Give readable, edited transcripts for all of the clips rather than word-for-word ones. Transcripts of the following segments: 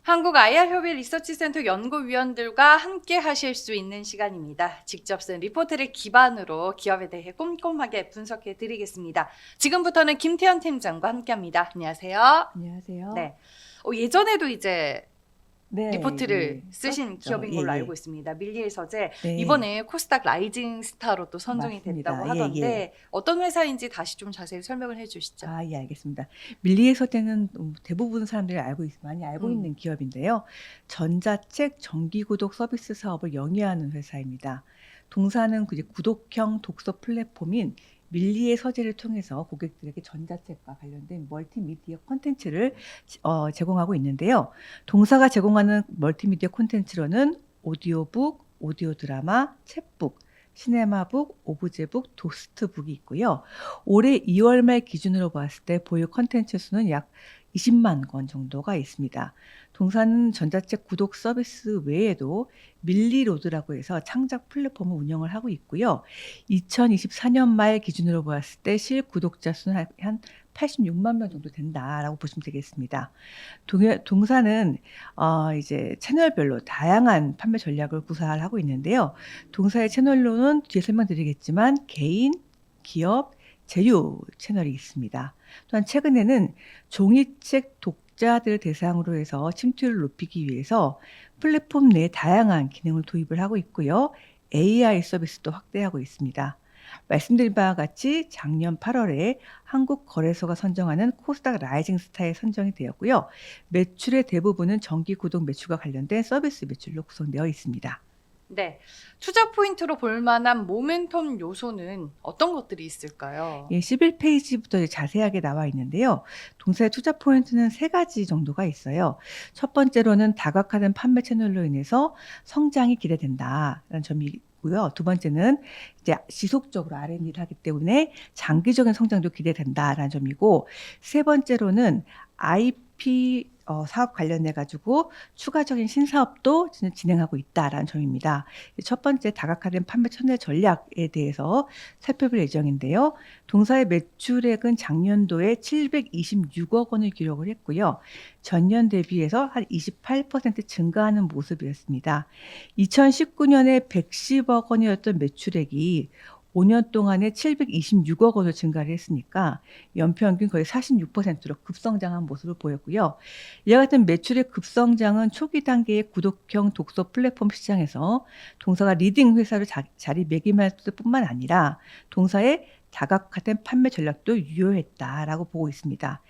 한국 IR협의 리서치센터 연구위원들과 함께 하실 수 있는 시간입니다. 직접 쓴 리포트를 기반으로 기업에 대해 꼼꼼하게 분석해 드리겠습니다. 지금부터는 김태현 팀장과 함께합니다. 안녕하세요. 안녕하세요. 네. 예전에도 이제 네, 리포트를 예, 쓰신 썼죠. 기업인 걸로 예, 알고 예. 있습니다. 밀리의 서재. 네, 이번에 코스닥 라이징 스타로 또 선정이 됐다고 맞습니다. 예, 예. 하던데 어떤 회사인지 다시 좀 자세히 설명을 해 주시죠. 예, 알겠습니다. 밀리의 서재는 대부분 사람들이 많이 알고 음. 있는 기업인데요. 전자책 정기구독 서비스 사업을 영위하는 회사입니다. 동사는 이제 구독형 독서 플랫폼인 밀리의 서재를 통해서 고객들에게 전자책과 관련된 멀티미디어 콘텐츠를 제공하고 있는데요. 동사가 제공하는 멀티미디어 콘텐츠로는 오디오북, 오디오 드라마, 챗북, 시네마북, 오브제북, 도스트북이 있고요. 올해 2월 말 기준으로 봤을 때 보유 콘텐츠 수는 약 20만 건 정도가 있습니다. 동사는 전자책 구독 서비스 외에도 밀리로드라고 해서 창작 플랫폼을 운영을 하고 있고요. 2024년 말 기준으로 봤을 때 실 구독자 수는 한 86만 명 정도 된다라고 보시면 되겠습니다. 동사는 이제 채널별로 다양한 판매 전략을 구사를 하고 있는데요. 동사의 채널로는 뒤에 설명드리겠지만 개인, 기업, 제휴 채널이 있습니다. 또한 최근에는 종이책 독자들 대상으로 해서 침투율을 높이기 위해서 플랫폼 내에 다양한 기능을 도입을 하고 있고요. AI 서비스도 확대하고 있습니다. 말씀드린 바와 같이 작년 8월에 한국거래소가 선정하는 코스닥 라이징 스타에 선정이 되었고요. 매출의 대부분은 정기 구독 매출과 관련된 서비스 매출로 구성되어 있습니다. 네. 투자 포인트로 볼 만한 모멘텀 요소는 어떤 것들이 있을까요? 예, 11페이지부터 자세하게 나와 있는데요. 동사의 투자 포인트는 3가지 정도가 있어요. 첫 번째로는 다각화된 판매 채널로 인해서 성장이 기대된다라는 점이 고요. 두 번째는 이제 지속적으로 R&D를 하기 때문에 장기적인 성장도 기대된다라는 점이고, 세 번째로는 IP 사업 관련해 가지고 추가적인 신사업도 진행하고 있다라는 점입니다. 첫 번째 다각화된 판매 채널 전략에 대해서 살펴볼 예정인데요. 동사의 매출액은 작년도에 726억 원을 기록을 했고요. 전년 대비해서 한 28% 증가하는 모습이었습니다. 2019년에 110억 원이었던 매출액이 5년 동안에 726억 원으로 증가를 했으니까 연평균 거의 46%로 급성장한 모습을 보였고요. 이와 같은 매출의 급성장은 초기 단계의 구독형 독서 플랫폼 시장에서 동사가 리딩 회사로 자리매김할 뿐만 아니라 동사의 다각화된 판매 전략도 유효했다라고 보고 있습니다.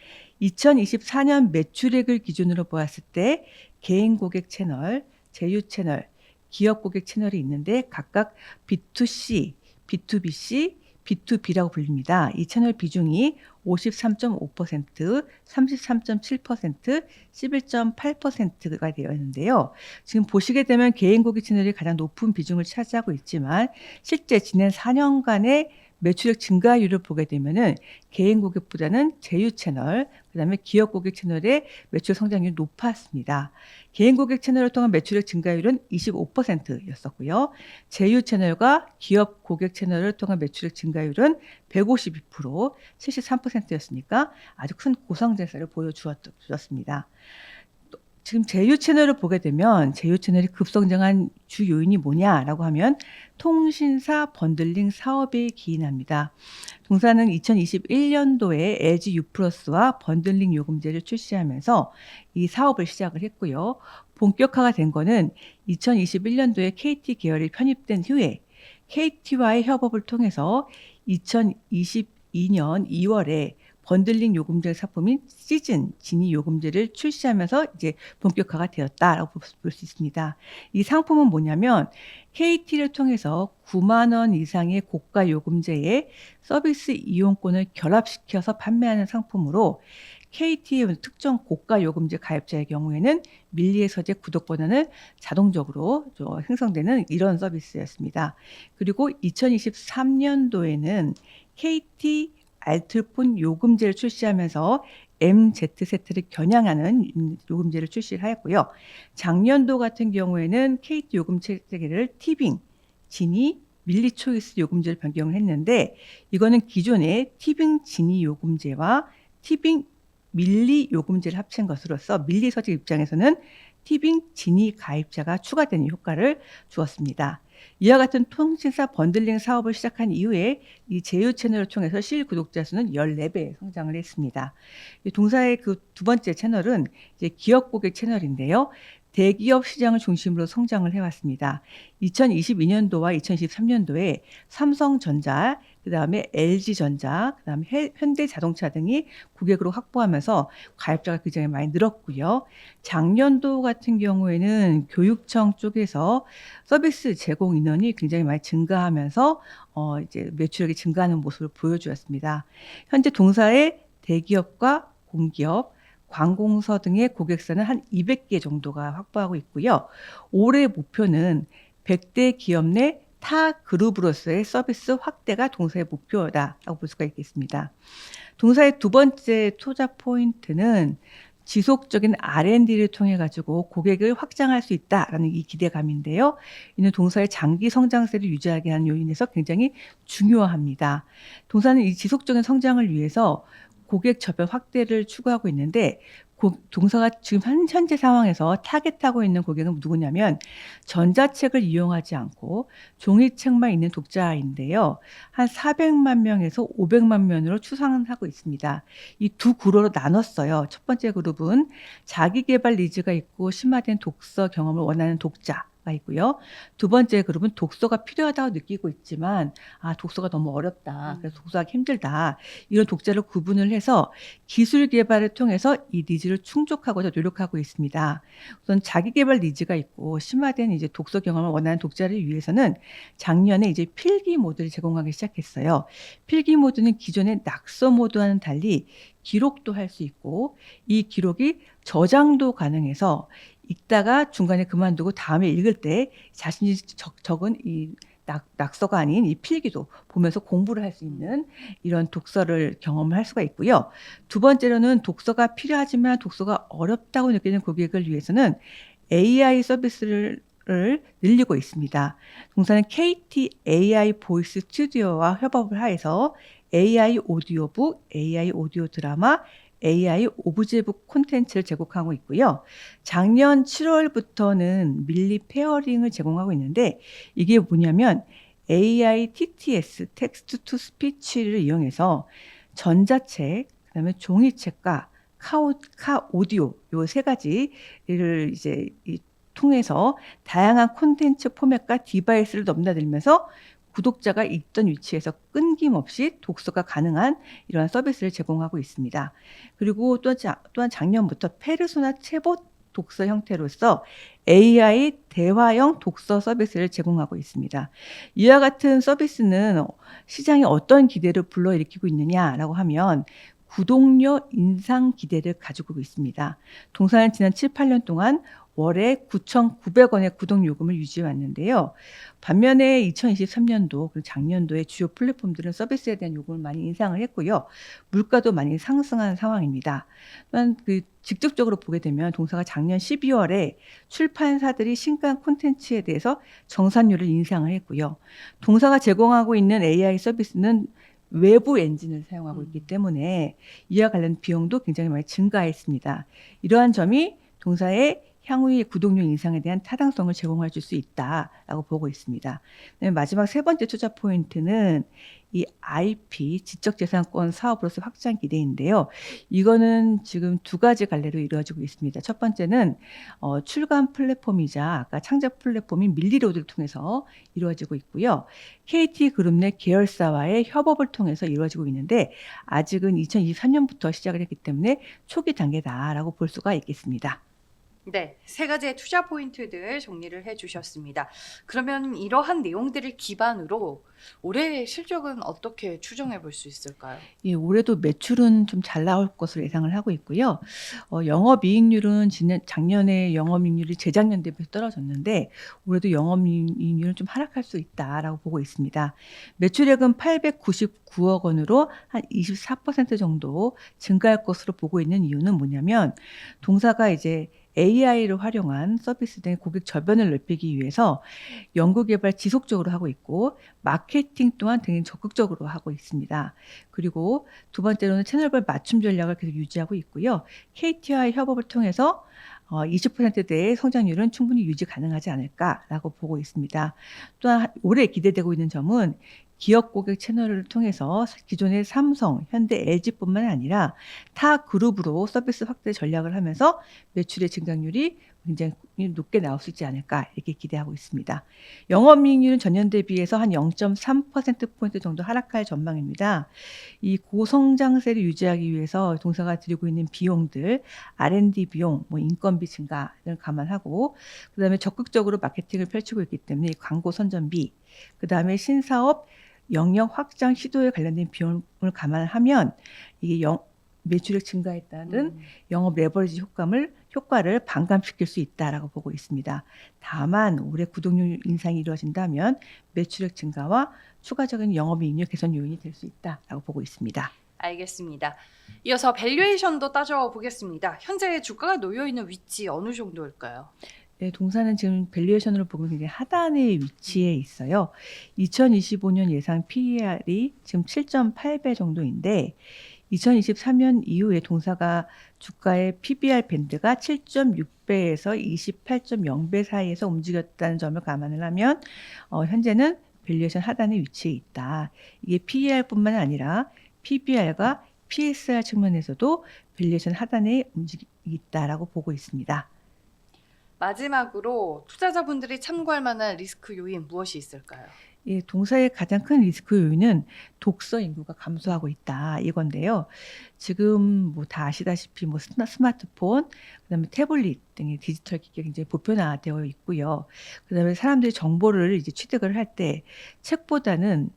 2024년 매출액을 기준으로 보았을 때 개인 고객 채널, 제휴 채널, 기업 고객 채널이 있는데 각각 B2C, B2BC, B2B라고 불립니다. 이 채널 비중이 53.5%, 33.7%, 11.8%가 되어 있는데요. 지금 보시게 되면 개인 고객 채널이 가장 높은 비중을 차지하고 있지만 실제 지난 4년간의 매출액 증가율을 보게 되면은 개인 고객보다는 제휴 채널, 그다음에 기업 고객 채널의 매출 성장률이 높았습니다. 개인 고객 채널을 통한 매출액 증가율은 25%였었고요. 제휴 채널과 기업 고객 채널을 통한 매출액 증가율은 152%, 73%였으니까 아주 큰 고성장세를 보여주었습니다. 지금 제휴 채널을 보게 되면 제휴 채널이 급성장한 주 요인이 뭐냐라고 하면 통신사 번들링 사업에 기인합니다. 동사는 2021년도에 LG U+와 번들링 요금제를 출시하면서 이 사업을 시작을 했고요. 본격화가 된 거는 2021년도에 KT 계열이 편입된 후에 KT와의 협업을 통해서 2022년 2월에 번들링 요금제 상품인 시즌 진위 요금제를 출시하면서 이제 본격화가 되었다라고 볼 수 있습니다. 이 상품은 뭐냐면 KT를 통해서 9만 원 이상의 고가 요금제에 서비스 이용권을 결합시켜서 판매하는 상품으로 KT의 특정 고가 요금제 가입자의 경우에는 밀리의 서재 구독 권한을 자동적으로 생성되는 이런 서비스였습니다. 그리고 2023년도에는 KT 알뜰폰 요금제를 출시하면서 MZ 세트를 겨냥하는 요금제를 출시를 하였고요. 작년도 같은 경우에는 KT 요금 체계를 티빙, 지니, 밀리 초이스 요금제를 변경을 했는데 이거는 기존의 티빙 지니 요금제와 티빙 밀리 요금제를 합친 것으로서 밀리 서재 입장에서는 티빙 진위 가입자가 추가되는 효과를 주었습니다. 이와 같은 통신사 번들링 사업을 시작한 이후에 이 제휴 채널을 통해서 실구독자 수는 14배 성장을 했습니다. 이 동사의 그 두 번째 채널은 이제 기업 고객 채널인데요. 대기업 시장을 중심으로 성장을 해왔습니다. 2022년도와 2023년도에 삼성전자, 그다음에 LG전자, 그다음에 현대자동차 등이 고객으로 확보하면서 가입자가 굉장히 많이 늘었고요. 작년도 같은 경우에는 교육청 쪽에서 서비스 제공 인원이 굉장히 많이 증가하면서 이제 매출액이 증가하는 모습을 보여주었습니다. 현재 동사의 대기업과 공기업, 관공서 등의 고객사는 한 200개 정도가 확보하고 있고요. 올해 목표는 100대 기업 내 타 그룹으로서의 서비스 확대가 동사의 목표다라고 볼 수가 있겠습니다. 동사의 두 번째 투자 포인트는 지속적인 R&D를 통해 가지고 고객을 확장할 수 있다라는 이 기대감인데요. 이는 동사의 장기 성장세를 유지하게 하는 요인에서 굉장히 중요합니다. 동사는 이 지속적인 성장을 위해서 고객 저변 확대를 추구하고 있는데 동사가 지금 현재 상황에서 타겟하고 있는 고객은 누구냐면 전자책을 이용하지 않고 종이책만 있는 독자인데요. 한 400만 명에서 500만 명으로 추산하고 있습니다. 이 두 그룹으로 나눴어요. 첫 번째 그룹은 자기 개발 니즈가 있고 심화된 독서 경험을 원하는 독자가 있고요. 두 번째 그룹은 독서가 필요하다고 느끼고 있지만 독서가 너무 어렵다. 그래서 독서하기 힘들다. 이런 독자를 구분을 해서 기술 개발을 통해서 이 니즈를 충족하고자 노력하고 있습니다. 우선 자기 개발 니즈가 있고 심화된 이제 독서 경험을 원하는 독자를 위해서는 작년에 이제 필기 모드를 제공하기 시작했어요. 필기 모드는 기존의 낙서 모드와는 달리 기록도 할 수 있고 이 기록이 저장도 가능해서 읽다가 중간에 그만두고 다음에 읽을 때 자신이 적은 이 낙서가 아닌 이 필기도 보면서 공부를 할 수 있는 이런 독서를 경험을 할 수가 있고요. 두 번째로는 독서가 필요하지만 독서가 어렵다고 느끼는 고객을 위해서는 AI 서비스를 늘리고 있습니다. 동사는 KT AI 보이스 스튜디오와 협업을 하여서 AI 오디오북, AI 오디오 드라마, AI 오브제북 콘텐츠를 제공하고 있고요. 작년 7월부터는 밀리 페어링을 제공하고 있는데 이게 뭐냐면 AI TTS, 텍스트 투 스피치를 이용해서 전자책, 그다음에 종이책과 오디오 요 세 가지를 이제 통해서 다양한 콘텐츠 포맷과 디바이스를 넘나들면서 구독자가 있던 위치에서 끊김없이 독서가 가능한 이러한 서비스를 제공하고 있습니다. 그리고 또한 작년부터 페르소나 챗봇 독서 형태로서 AI 대화형 독서 서비스를 제공하고 있습니다. 이와 같은 서비스는 시장에 어떤 기대를 불러일으키고 있느냐라고 하면 구독료 인상 기대를 가지고 있습니다. 동사는 지난 7, 8년 동안 월에 9,900원의 구독 요금을 유지해 왔는데요. 반면에 2023년도 그리고 작년도에 주요 플랫폼들은 서비스에 대한 요금을 많이 인상을 했고요. 물가도 많이 상승한 상황입니다. 또한 직접적으로 보게 되면 동사가 작년 12월에 출판사들이 신간 콘텐츠에 대해서 정산료를 인상을 했고요. 동사가 제공하고 있는 AI 서비스는 외부 엔진을 사용하고 있기 때문에 이와 관련 비용도 굉장히 많이 증가했습니다. 이러한 점이 동사의 향후의 구독료 인상에 대한 타당성을 제공해 줄 수 있다라고 보고 있습니다. 마지막 세 번째 투자 포인트는 이 IP, 지적재산권 사업으로서 확장 기대인데요. 이거는 지금 두 가지 갈래로 이루어지고 있습니다. 첫 번째는 출간 플랫폼이자 아까 창작 플랫폼인 밀리로드를 통해서 이루어지고 있고요. KT그룹 내 계열사와의 협업을 통해서 이루어지고 있는데 아직은 2023년부터 시작을 했기 때문에 초기 단계다라고 볼 수가 있겠습니다. 네, 세 가지의 투자 포인트들 정리를 해주셨습니다. 그러면 이러한 내용들을 기반으로 올해 실적은 어떻게 추정해 볼 수 있을까요? 예, 올해도 매출은 좀 잘 나올 것으로 예상을 하고 있고요. 영업이익률은 작년에 영업이익률이 재작년 대비 떨어졌는데 올해도 영업이익률은 좀 하락할 수 있다라고 보고 있습니다. 매출액은 899억 원으로 한 24% 정도 증가할 것으로 보고 있는 이유는 뭐냐면 동사가 이제 AI를 활용한 서비스 등 고객 저변을 넓히기 위해서 연구개발 지속적으로 하고 있고 마케팅 또한 굉장히 적극적으로 하고 있습니다. 그리고 두 번째로는 채널별 맞춤 전략을 계속 유지하고 있고요. KT와의 협업을 통해서 20%대의 성장률은 충분히 유지 가능하지 않을까라고 보고 있습니다. 또한 올해 기대되고 있는 점은 기업 고객 채널을 통해서 기존의 삼성, 현대, LG뿐만 아니라 타 그룹으로 서비스 확대 전략을 하면서 매출의 증가율이 굉장히 높게 나올 수 있지 않을까 이렇게 기대하고 있습니다. 영업이익률은 전년 대비해서 한 0.3%포인트 정도 하락할 전망입니다. 이 고성장세를 유지하기 위해서 동사가 들이고 있는 비용들, R&D 비용, 인건비 증가를 감안하고 그다음에 적극적으로 마케팅을 펼치고 있기 때문에 광고 선전비, 그다음에 신사업 영역 확장 시도에 관련된 비용을 감안하면 이게 매출액 증가에 따른 영업 레버리지 효과를 반감시킬 수 있다라고 보고 있습니다. 다만 올해 구독률 인상이 이루어진다면 매출액 증가와 추가적인 영업이익률 개선 요인이 될 수 있다라고 보고 있습니다. 알겠습니다. 이어서 밸류에이션도 따져보겠습니다. 현재 주가가 놓여 있는 위치 어느 정도일까요? 네, 동사는 지금 밸류에이션으로 보면 굉장히 하단에 위치해 있어요. 2025년 예상 PER이 지금 7.8배 정도인데 2023년 이후에 동사가 주가의 PBR 밴드가 7.6배에서 28.0배 사이에서 움직였다는 점을 감안을 하면 현재는 밸류에이션 하단에 위치해 있다. 이게 PER뿐만 아니라 PBR과 PSR 측면에서도 밸류에이션 하단에 움직이고 있다라고 보고 있습니다. 마지막으로 투자자분들이 참고할 만한 리스크 요인 무엇이 있을까요? 예, 동사의 가장 큰 리스크 요인은 독서 인구가 감소하고 있다 이건데요. 지금 다 아시다시피 스마트폰, 그다음에 태블릿 등의 디지털 기기가 굉장히 보편화되어 있고요. 그다음에 사람들이 정보를 이제 취득을 할 때 책보다는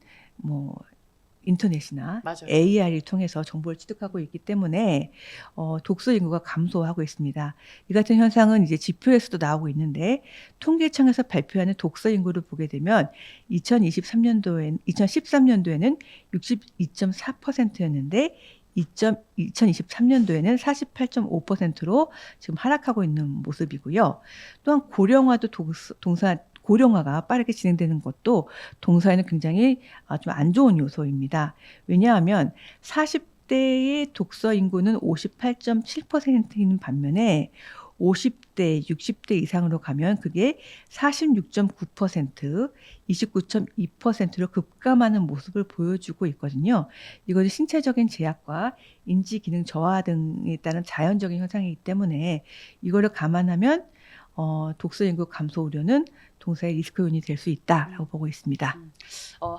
인터넷이나 맞아요. AI를 통해서 정보를 취득하고 있기 때문에 독서 인구가 감소하고 있습니다. 이 같은 현상은 이제 지표에서도 나오고 있는데 통계청에서 발표하는 독서 인구를 보게 되면 2013년도에는 62.4%였는데 2023년도에는 48.5%로 지금 하락하고 있는 모습이고요. 또한 고령화가 빠르게 진행되는 것도 동사에는 굉장히 좀 안 좋은 요소입니다. 왜냐하면 40대의 독서 인구는 58.7%인 반면에 50대, 60대 이상으로 가면 그게 46.9%, 29.2%로 급감하는 모습을 보여주고 있거든요. 이것은 신체적인 제약과 인지 기능 저하 등에 따른 자연적인 현상이기 때문에 이거를 감안하면 독서 인구 감소 우려는 동사의 리스크 요인이 될 수 있다라고 보고 있습니다.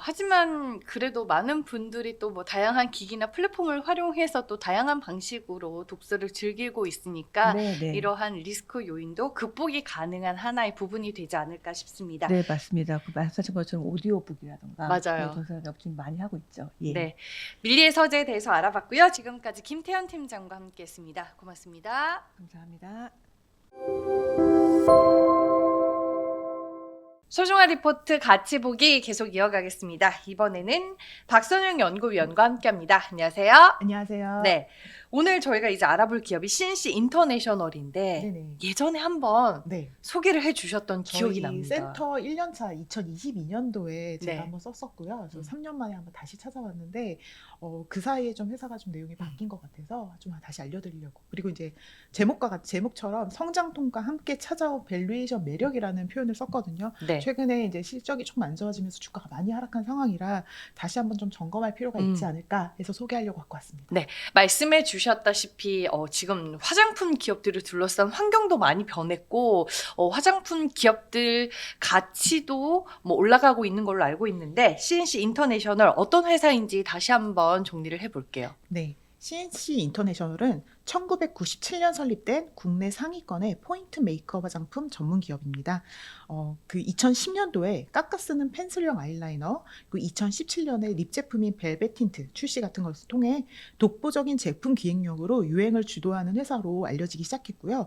하지만 그래도 많은 분들이 또 다양한 기기나 플랫폼을 활용해서 또 다양한 방식으로 독서를 즐기고 있으니까 네. 이러한 리스크 요인도 극복이 가능한 하나의 부분이 되지 않을까 싶습니다. 네, 맞습니다. 말씀하신 것처럼 오디오북이라던가 맞아요. 동사가 요즘 많이 하고 있죠. 예. 네, 밀리의 서재에 대해서 알아봤고요. 지금까지 김태현 팀장과 함께했습니다. 고맙습니다. 감사합니다. 소중한 리포트 같이 보기 계속 이어가겠습니다. 이번에는 박선영 연구위원과 함께합니다. 안녕하세요. 안녕하세요. 네, 오늘 저희가 이제 알아볼 기업이 CNC 인터내셔널인데 네네. 예전에 한번 네. 소개를 해주셨던 기억이 저희 납니다. 센터 1년차 2022년도에 제가 네. 한번 썼었고요. 그래서 3년 만에 한번 다시 찾아왔는데 그 사이에 좀 회사가 좀 내용이 바뀐 것 같아서 좀 다시 알려드리려고. 그리고 이제 제목처럼 성장통과 함께 찾아온 밸류에이션 매력이라는 표현을 썼거든요. 네. 최근에 이제 실적이 조금 안 좋아지면서 주가가 많이 하락한 상황이라 다시 한번 좀 점검할 필요가 있지 않을까 해서 소개하려고 갖고 왔습니다. 네, 말씀해 주셨다시피 지금 화장품 기업들을 둘러싼 환경도 많이 변했고 화장품 기업들 가치도 올라가고 있는 걸로 알고 있는데 CNC 인터내셔널 어떤 회사인지 다시 한번 정리를 해볼게요. 네. CNC 인터내셔널은 1997년 설립된 국내 상위권의 포인트 메이크업 화장품 전문 기업입니다. 그 2010년도에 깎아 쓰는 펜슬형 아이라이너, 그리고 2017년에 립 제품인 벨벳 틴트 출시 같은 것을 통해 독보적인 제품 기획력으로 유행을 주도하는 회사로 알려지기 시작했고요.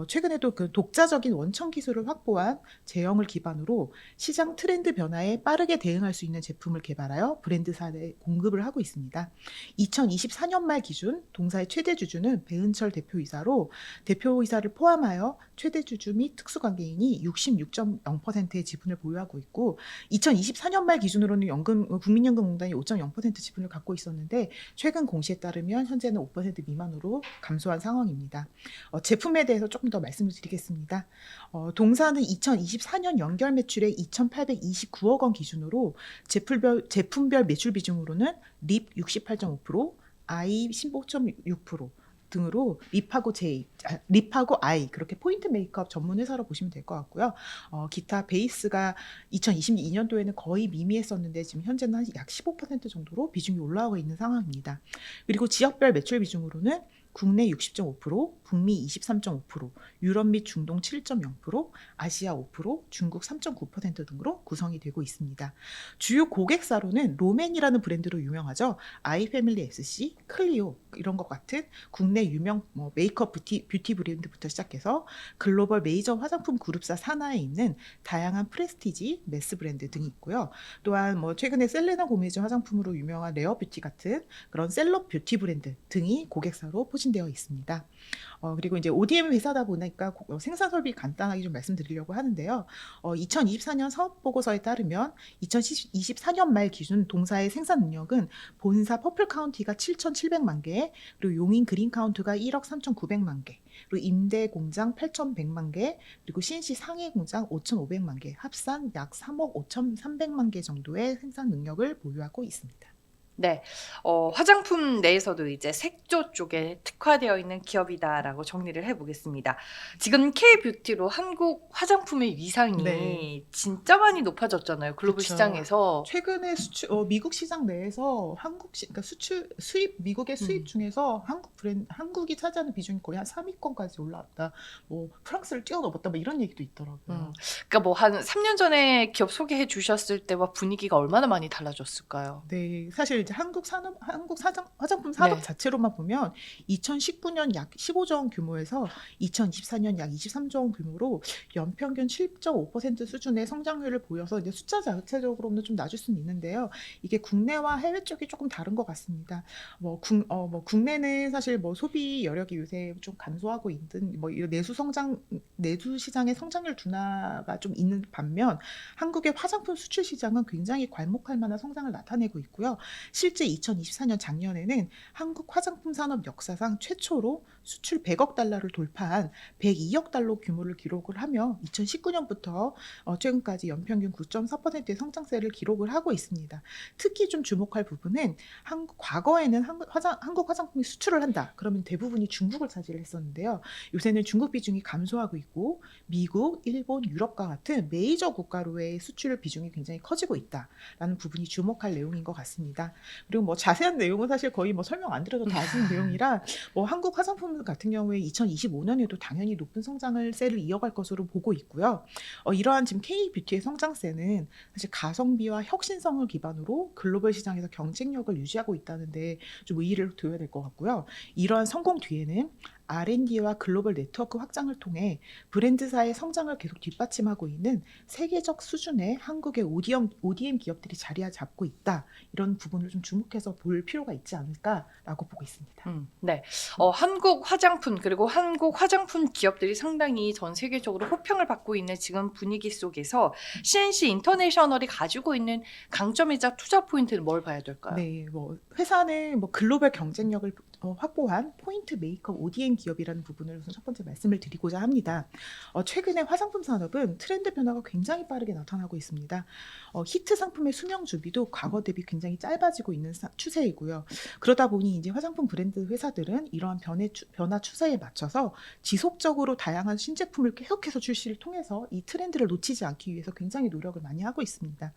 최근에도 그 독자적인 원천 기술을 확보한 제형을 기반으로 시장 트렌드 변화에 빠르게 대응할 수 있는 제품을 개발하여 브랜드사에 공급을 하고 있습니다. 2024년 말 기준 동사의 최대 주주는 대표는 배은철 대표이사로 대표이사를 포함하여 최대 주주 및 특수관계인이 66.0%의 지분을 보유하고 있고 2024년 말 기준으로는 국민연금공단이 5.0% 지분을 갖고 있었는데 최근 공시에 따르면 현재는 5% 미만으로 감소한 상황입니다. 제품에 대해서 조금 더 말씀을 드리겠습니다. 동사는 2024년 연결 매출의 2,829억 원 기준으로 제품별 매출 비중으로는 립 68.5%, 아이 15.6% 등으로 립하고 아이 그렇게 포인트 메이크업 전문 회사로 보시면 될 것 같고요. 기타 베이스가 2022년도에는 거의 미미했었는데 지금 현재는 약 15% 정도로 비중이 올라오고 있는 상황입니다. 그리고 지역별 매출 비중으로는 국내 60.5%, 북미 23.5%, 유럽 및 중동 7.0%, 아시아 5%, 중국 3.9% 등으로 구성이 되고 있습니다. 주요 고객사로는 로맨이라는 브랜드로 유명하죠. 아이패밀리 SC, 클리오 이런 것 같은 국내 유명 메이크업 뷰티 브랜드부터 시작해서 글로벌 메이저 화장품 그룹사 산하에 있는 다양한 프레스티지, 매스 브랜드 등이 있고요. 또한 최근에 셀레나 고메즈 화장품으로 유명한 레어 뷰티 같은 그런 셀럽 뷰티 브랜드 등이 고객사로 포진되어 있습니다. 그리고 이제 ODM 회사다 보니까 생산 설비 간단하게 좀 말씀드리려고 하는데요. 2024년 사업 보고서에 따르면 2024년 말 기준 동사의 생산 능력은 본사 퍼플 카운티가 7,700만 개, 그리고 용인 그린 카운티가 1억 3,900만 개, 그리고 임대 공장 8,100만 개, 그리고 CNC 상해 공장 5,500만 개, 합산 약 3억 5,300만 개 정도의 생산 능력을 보유하고 있습니다. 네, 화장품 내에서도 이제 색조 쪽에 특화되어 있는 기업이다라고 정리를 해보겠습니다. 지금 K-뷰티로 한국 화장품의 위상이 네. 진짜 많이 높아졌잖아요. 글로벌 그쵸. 시장에서. 최근에 미국 시장 내에서 그러니까 미국의 수입 중에서 한국이 차지하는 비중이 거의 한 3위권까지 올라왔다. 프랑스를 뛰어넘었다. 이런 얘기도 있더라고요. 그러니까 뭐 한 3년 전에 기업 소개해 주셨을 때와 분위기가 얼마나 많이 달라졌을까요? 네, 사실 이제 한국 화장품 산업 네. 자체로만 보면 2019년 약 15조 원 규모에서 2024년 약 23조 원 규모로 연평균 7.5% 수준의 성장률을 보여서 이제 숫자 자체적으로는 좀 낮을 수는 있는데요. 이게 국내와 해외 쪽이 조금 다른 것 같습니다. 국내는 사실 소비 여력이 요새 좀 감소하고 있는 이런 내수 시장의 성장률 둔화가 좀 있는 반면 한국의 화장품 수출 시장은 굉장히 괄목할 만한 성장을 나타내고 있고요. 실제 2024년 작년에는 한국 화장품 산업 역사상 최초로 수출 100억 달러를 돌파한 102억 달러 규모를 기록을 하며 2019년부터 최근까지 연평균 9.4%의 성장세를 기록을 하고 있습니다. 특히 좀 주목할 부분은 과거에는 한국 화장품이 수출을 한다. 그러면 대부분이 중국을 차지를 했었는데요. 요새는 중국 비중이 감소하고 있고 미국, 일본, 유럽과 같은 메이저 국가로의 수출 비중이 굉장히 커지고 있다라는 부분이 주목할 내용인 것 같습니다. 그리고 자세한 내용은 사실 거의 설명 안 드려도 다 아시는 내용이라 한국 화장품 같은 경우에 2025년에도 당연히 높은 성장세를 이어갈 것으로 보고 있고요. 이러한 지금 K-뷰티의 성장세는 사실 가성비와 혁신성을 기반으로 글로벌 시장에서 경쟁력을 유지하고 있다는데 좀 의의를 둬야 될 것 같고요. 이러한 성공 뒤에는 R&D와 글로벌 네트워크 확장을 통해 브랜드사의 성장을 계속 뒷받침하고 있는 세계적 수준의 한국의 ODM 기업들이 자리 잡고 있다. 이런 부분을 좀 주목해서 볼 필요가 있지 않을까라고 보고 있습니다. 네, 한국 화장품 그리고 한국 화장품 기업들이 상당히 전 세계적으로 호평을 받고 있는 지금 분위기 속에서 CNC 인터내셔널이 가지고 있는 강점이자 투자 포인트는 뭘 봐야 될까요? 네, 회사는 글로벌 경쟁력을 확보한 포인트 메이크업 ODM 기업이라는 부분을 우선 첫 번째 말씀을 드리고자 합니다. 최근에 화장품 산업은 트렌드 변화가 굉장히 빠르게 나타나고 있습니다. 히트 상품의 수명 주기도 과거 대비 굉장히 짧아지고 있는 추세이고요. 그러다 보니 이제 화장품 브랜드 회사들은 이러한 변화 추세에 맞춰서 지속적으로 다양한 신제품을 계속해서 출시를 통해서 이 트렌드를 놓치지 않기 위해서 굉장히 노력을 많이 하고 있습니다.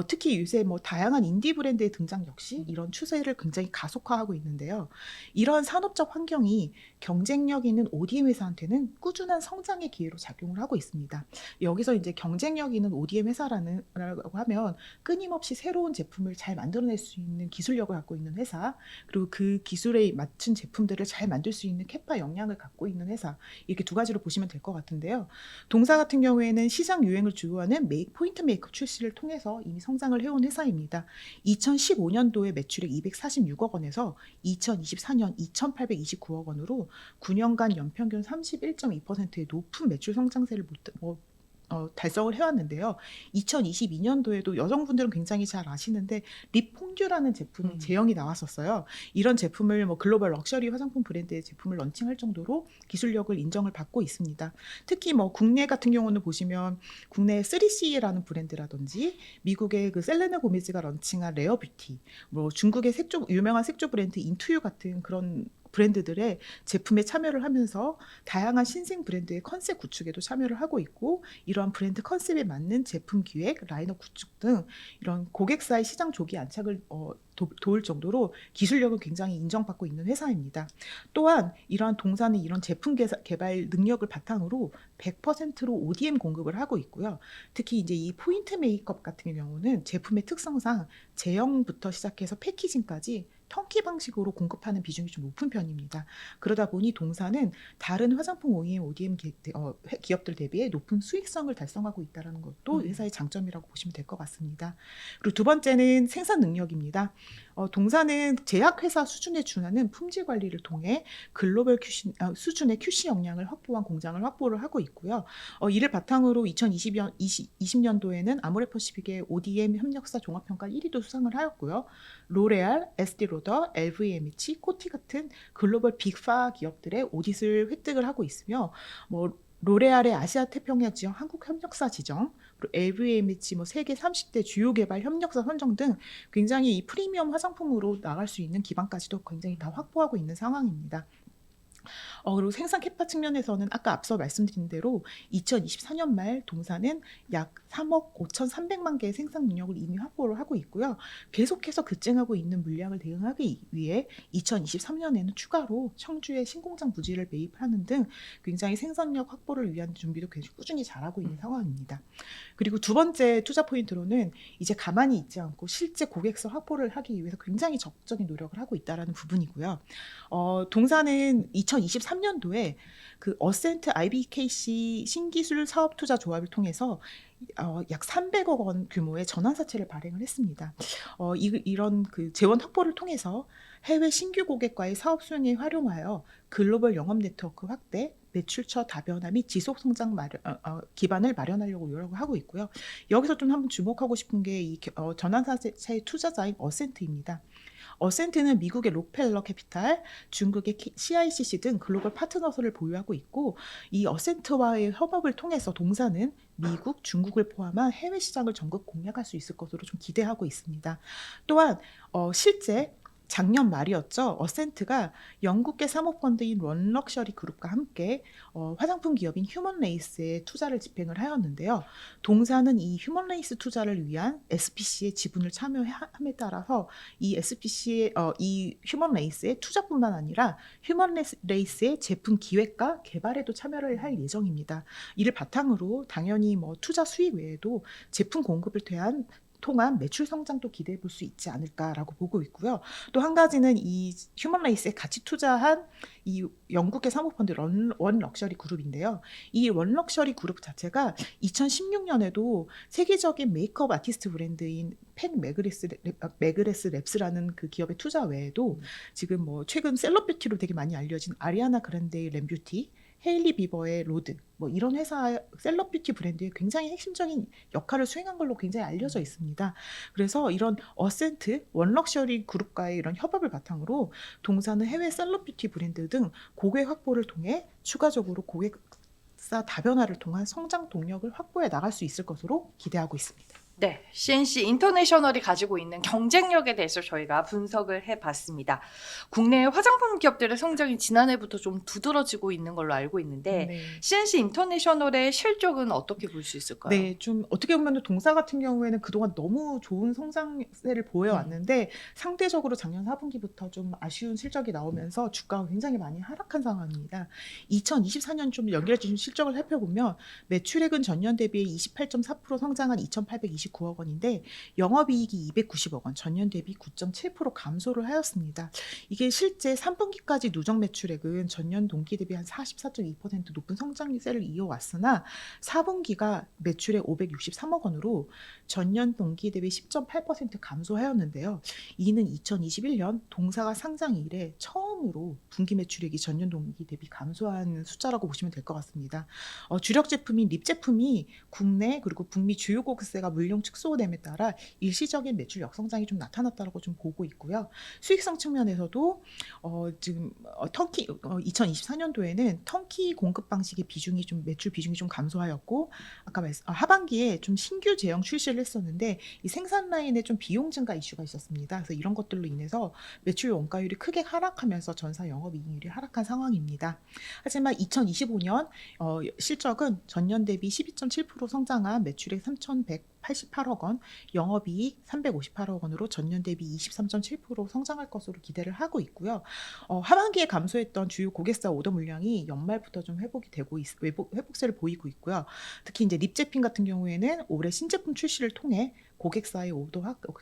특히 요새 다양한 인디 브랜드의 등장 역시 이런 추세를 굉장히 가속화하고 있는데요. 이러한 산업적 환경이 경쟁력 있는 ODM 회사한테는 꾸준한 성장의 기회로 작용을 하고 있습니다. 여기서 이제 경쟁력 있는 ODM 회사라고 하면 끊임없이 새로운 제품을 잘 만들어낼 수 있는 기술력을 갖고 있는 회사, 그리고 그 기술에 맞춘 제품들을 잘 만들 수 있는 캐파 역량을 갖고 있는 회사, 이렇게 두 가지로 보시면 될 것 같은데요. 동사 같은 경우에는 시장 유행을 주도하는 포인트 메이크업 출시를 통해서 이미 성장을 해온 회사입니다. 2015년도에 매출액 246억 원에서 2024 2024년 2,829억 원으로 9년간 연평균 31.2%의 높은 매출 성장세를 달성을 해왔는데요. 2022년도에도 여성분들은 굉장히 잘 아시는데 립퐁듀라는 제품이 제형이 나왔었어요. 이런 제품을 글로벌 럭셔리 화장품 브랜드의 제품을 런칭할 정도로 기술력을 인정을 받고 있습니다. 특히 국내 같은 경우는 보시면 국내 3CE라는 브랜드라든지 미국의 그 셀레나 고메즈가 런칭한 레어 뷰티, 중국의 유명한 색조 브랜드 인투유 같은 그런 브랜드들의 제품에 참여를 하면서 다양한 신생 브랜드의 컨셉 구축에도 참여를 하고 있고, 이러한 브랜드 컨셉에 맞는 제품 기획, 라인업 구축 등 이런 고객사의 시장 조기 안착을 도울 정도로 기술력을 굉장히 인정받고 있는 회사입니다. 또한 이러한 동사는 이런 제품 개발 능력을 바탕으로 100%로 ODM 공급을 하고 있고요. 특히 이제 이 포인트 메이크업 같은 경우는 제품의 특성상 제형부터 시작해서 패키징까지 턴키 방식으로 공급하는 비중이 좀 높은 편입니다. 그러다 보니 동사는 다른 화장품 OEM 기업들 대비해 높은 수익성을 달성하고 있다는 것도 회사의 장점이라고 보시면 될 것 같습니다. 그리고 두 번째는 생산 능력입니다. 동사는 제약회사 수준에 준하는 품질 관리를 통해 글로벌 수준의 QC 역량을 확보한 공장을 확보를 하고 있고요. 이를 바탕으로 2020년도에는 아모레퍼시픽의 ODM 협력사 종합평가 1위도 수상을 하였고요. 로레알, 에스티로더, LVMH, 코티 같은 글로벌 빅4 기업들의 오디트를 획득을 하고 있으며, 로레알의 아시아 태평양 지역 한국 협력사 지정, 그리고 LVMH 세계 30대 주요 개발 협력사 선정 등 굉장히 이 프리미엄 화장품으로 나갈 수 있는 기반까지도 굉장히 다 확보하고 있는 상황입니다. 그리고 생산 캐파 측면에서는 아까 앞서 말씀드린 대로 2024년 말 동사는 약 3억 5,300만 개의 생산 능력을 이미 확보를 하고 있고요. 계속해서 급증하고 있는 물량을 대응하기 위해 2023년에는 추가로 청주에 신공장 부지를 매입하는 등 굉장히 생산력 확보를 위한 준비도 계속 꾸준히 잘하고 있는 상황입니다. 그리고 두 번째 투자 포인트로는 이제 가만히 있지 않고 실제 고객사 확보를 하기 위해서 굉장히 적극적인 노력을 하고 있다는 부분이고요. 동사는 2023년도에 그 어센트 IBKC 신기술 사업 투자 조합을 통해서 약 300억 원 규모의 전환사채를 발행을 했습니다. 이런 그 재원 확보를 통해서 해외 신규 고객과의 사업 수행에 활용하여 글로벌 영업 네트워크 확대, 매출처 다변화 및 지속 성장 기반을 마련하려고 노력을 하고 있고요. 여기서 좀 한번 주목하고 싶은 게 이 전환사채 투자자인 어센트입니다. 어센트는 미국의 록펠러 캐피탈, 중국의 CICC 등 글로벌 파트너사를 보유하고 있고, 이 어센트와의 협업을 통해서 동사는 미국, 중국을 포함한 해외 시장을 전국 공략할 수 있을 것으로 좀 기대하고 있습니다. 또한 실제 작년 말이었죠. 어센트가 영국계 사모펀드인 원럭셔리 그룹과 함께 화장품 기업인 휴먼레이스에 투자를 집행을 하였는데요. 동사는 이 휴먼레이스 투자를 위한 SPC의 지분을 참여함에 따라서 이 SPC의 이 휴먼레이스의 투자뿐만 아니라 휴먼레이스의 제품 기획과 개발에도 참여를 할 예정입니다. 이를 바탕으로 당연히 투자 수익 외에도 제품 공급을 통한 매출 성장도 기대해 볼 수 있지 않을까라고 보고 있고요. 또 한 가지는 이 휴먼레이스에 같이 투자한 이 영국의 사모펀드 원 럭셔리 그룹인데요. 이 원 럭셔리 그룹 자체가 2016년에도 세계적인 메이크업 아티스트 브랜드인 펜 매그레스 랩스라는 그 기업의 투자 외에도 지금 최근 셀럽뷰티로 되게 많이 알려진 아리아나 그란데의 램뷰티, 헤일리 비버의 로드, 이런 회사 셀럽뷰티 브랜드에 굉장히 핵심적인 역할을 수행한 걸로 굉장히 알려져 있습니다. 그래서 이런 어센트, 원럭셔리 그룹과의 이런 협업을 바탕으로 동사는 해외 셀럽뷰티 브랜드 등 고객 확보를 통해 추가적으로 고객사 다변화를 통한 성장 동력을 확보해 나갈 수 있을 것으로 기대하고 있습니다. 네, CNC 인터내셔널이 가지고 있는 경쟁력에 대해서 저희가 분석을 해봤습니다. 국내 화장품 기업들의 성장이 지난해부터 좀 두드러지고 있는 걸로 알고 있는데 네. CNC 인터내셔널의 실적은 어떻게 볼 수 있을까요? 네, 좀 어떻게 보면 동사 같은 경우에는 그동안 너무 좋은 성장세를 보여왔는데 상대적으로 작년 4분기부터 좀 아쉬운 실적이 나오면서 주가가 굉장히 많이 하락한 상황입니다. 2024년 좀 연결해 주신 실적을 살펴보면 매출액은 전년 대비해 28.4% 성장한 2,820억 229억 원인데 영업이익이 290억 원, 전년 대비 9.7% 감소를 하였습니다. 이게 실제 3분기까지 누적 매출액은 전년 동기 대비 한 44.2% 높은 성장세를 이어왔으나 4분기가 매출액 563억 원으로 전년 동기 대비 10.8% 감소하였는데요. 이는 2021년 동사가 상장 이래 처음으로 분기 매출액이 전년 동기 대비 감소한 숫자라고 보시면 될 것 같습니다. 주력 제품인 립 제품이 국내 그리고 북미 주요 고객사가 물량 축소됨에 따라 일시적인 매출 역성장이 좀 나타났다고 좀 보고 있고요. 수익성 측면에서도 지금 터키 2024년도에는 터키 공급 방식의 비중이 좀 매출 비중이 좀 감소하였고 아까 하반기에 좀 신규 제형 출시를 했었는데 이 생산 라인에 좀 비용 증가 이슈가 있었습니다. 그래서 이런 것들로 인해서 매출 원가율이 크게 하락하면서 전사 영업이익률이 하락한 상황입니다. 하지만 2025년 실적은 전년 대비 12.7% 성장한 매출액 3,188억 원, 영업이익 358억 원으로 전년 대비 23.7% 성장할 것으로 기대를 하고 있고요. 하반기에 감소했던 주요 고객사 오더 물량이 연말부터 좀 회복이 되고 회복세를 보이고 있고요. 특히 이제 립 제품 같은 경우에는 올해 신제품 출시를 통해 고객사의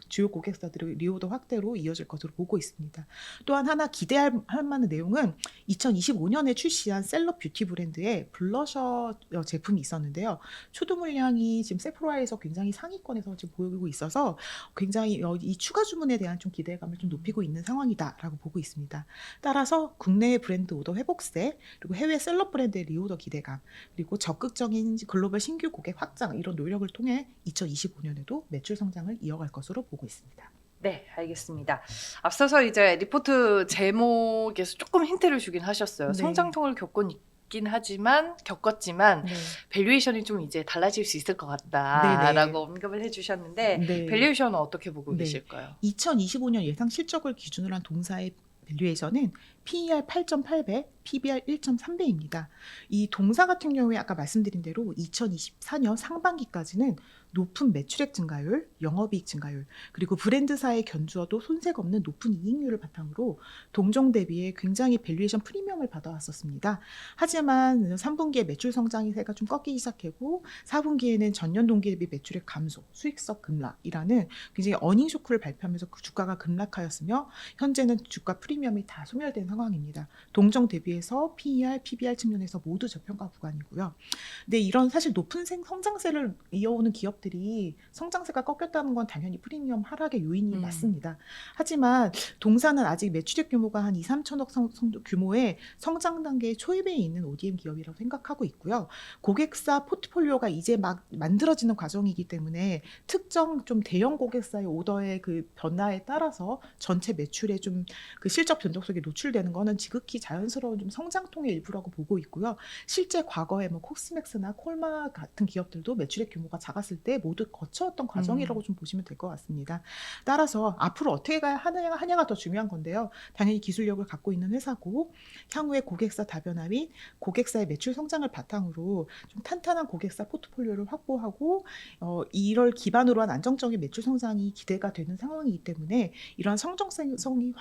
주요 고객사들의 리오더 확대로 이어질 것으로 보고 있습니다. 또한 하나 기대할 만한 내용은 2025년에 출시한 셀럽 뷰티 브랜드의 블러셔 제품이 있었는데요. 초도 물량이 지금 세포라에서 굉장히 상위권에서 지금 보이고 있어서 굉장히 이 추가 주문에 대한 좀 기대감을 좀 높이고 있는 상황이다라고 보고 있습니다. 따라서 국내의 브랜드 오더 회복세, 그리고 해외 셀럽 브랜드의 리오더 기대감, 그리고 적극적인 글로벌 신규 고객 확장 이런 노력을 통해 2025년에도 매출 성장을 이어갈 것으로 보고 있습니다. 네, 알겠습니다. 앞서서 이제 리포트 제목에서 조금 힌트를 주긴 하셨어요. 네. 성장통을 겪었지만 네. 밸류에이션이 좀 이제 달라질 수 있을 것 네네. 같다라고 언급을 해주셨는데 네. 밸류에이션은 어떻게 보고 네. 계실까요? 2025년 예상 실적을 기준으로 한 동사의 밸류에이션은 PER 8.8배, PBR 1.3배입니다. 이 동사 같은 경우에 아까 말씀드린 대로 2024년 상반기까지는 높은 매출액 증가율, 영업이익 증가율, 그리고 브랜드사의 견주어도 손색 없는 높은 이익률을 바탕으로 동종 대비에 굉장히 밸류에이션 프리미엄을 받아왔었습니다. 하지만 3분기에 매출 성장세가 좀 꺾이기 시작하고 4분기에는 전년 동기 대비 매출액 감소, 수익성 급락이라는 굉장히 어닝 쇼크를 발표하면서 그 주가가 급락하였으며 현재는 주가 프리미엄이 다 소멸된 상황입니다. 동종 대비해서 PER, PBR 측면에서 모두 저평가 구간이고요. 근데 이런 사실 높은 성장세를 이어오는 기업들이 성장세가 꺾였다는 건 당연히 프리미엄 하락의 요인이 맞습니다. 하지만 동사는 아직 매출액 규모가 한 2, 3천억 규모의 성장 단계의 초입에 있는 ODM 기업이라고 생각하고 있고요. 고객사 포트폴리오가 이제 막 만들어지는 과정이기 때문에 특정 좀 대형 고객사의 오더의 그 변화에 따라서 전체 매출의 좀 그 실적 변동성에 노출되는 거는 지극히 자연스러운 좀 성장통의 일부라고 보고 있고요. 실제 과거에 뭐 코스맥스나 콜마 같은 기업들도 매출액 규모가 작았을 때 모두 거쳐왔던 과정이라고 좀 보시면 될 것 같습니다. 따라서 앞으로 어떻게 가야 하냐가 더 중요한 건데요. 당연히 기술력을 갖고 있는 회사고 향후에 고객사 다변화 및 고객사의 매출 성장을 바탕으로 좀 탄탄한 고객사 포트폴리오를 확보하고 이를 기반으로 한 안정적인 매출 성장이 기대가 되는 상황이기 때문에 이러한 성장성이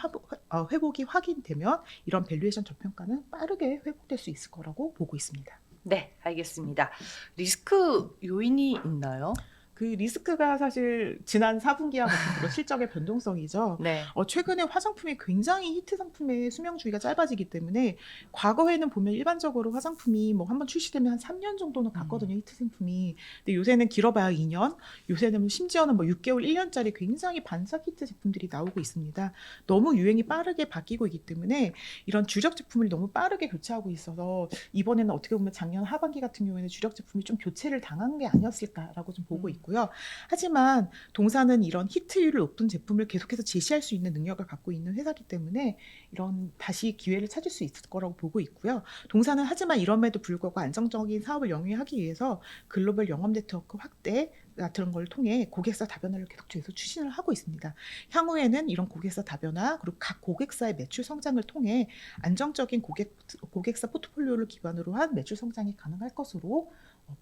회복이 확인되면 이런 밸류에이션 저평가는 빠르게 회복될 수 있을 거라고 보고 있습니다. 네, 알겠습니다. 리스크 요인이 있나요? 그 리스크가 사실 지난 4분기와 같은 실적의 변동성이죠. 네. 최근에 화장품이 굉장히 히트 상품의 수명 주기가 짧아지기 때문에 과거에는 보면 일반적으로 화장품이 뭐 한번 출시되면 한 3년 정도는 갔거든요. 히트 상품이. 근데 요새는 길어봐야 2년, 요새는 심지어는 뭐 6개월, 1년짜리 굉장히 반삭 히트 제품들이 나오고 있습니다. 너무 유행이 빠르게 바뀌고 있기 때문에 이런 주력 제품을 너무 빠르게 교체하고 있어서 이번에는 어떻게 보면 작년 하반기 같은 경우에는 주력 제품이 좀 교체를 당한 게 아니었을까라고 좀 보고 있고요. 하지만 동사는 이런 히트율을 높은 제품을 계속해서 제시할 수 있는 능력을 갖고 있는 회사이기 때문에 이런 다시 기회를 찾을 수 있을 거라고 보고 있고요. 동사는 하지만 이럼에도 불구하고 안정적인 사업을 영위하기 위해서 글로벌 영업 네트워크 확대 같은 걸 통해 고객사 다변화를 계속 추진을 하고 있습니다. 향후에는 이런 고객사 다변화 그리고 각 고객사의 매출 성장을 통해 안정적인 고객사 포트폴리오를 기반으로 한 매출 성장이 가능할 것으로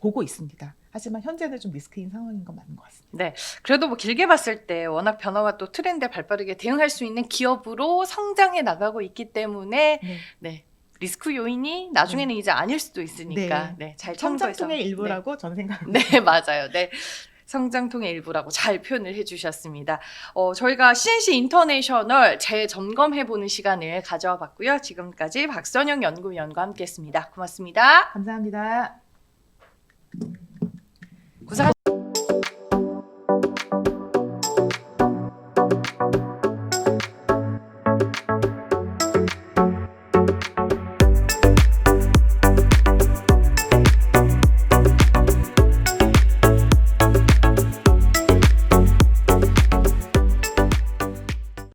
보고 있습니다. 하지만 현재는 좀 리스크인 상황인 건 맞는 것 같습니다. 네, 그래도 뭐 길게 봤을 때 워낙 변화와 또 트렌드에 발빠르게 대응할 수 있는 기업으로 성장해 나가고 있기 때문에 네. 리스크 요인이 나중에는 이제 아닐 수도 있으니까 잘 참고해서 성장통의 일부라고 저는 생각합니다. 네, 맞아요. 네. 성장통의 일부라고 잘 표현을 해주셨습니다. 저희가 CNC 인터내셔널 재점검해보는 시간을 가져와 봤고요. 지금까지 박선영 연구위원과 함께했습니다. 고맙습니다. 감사합니다.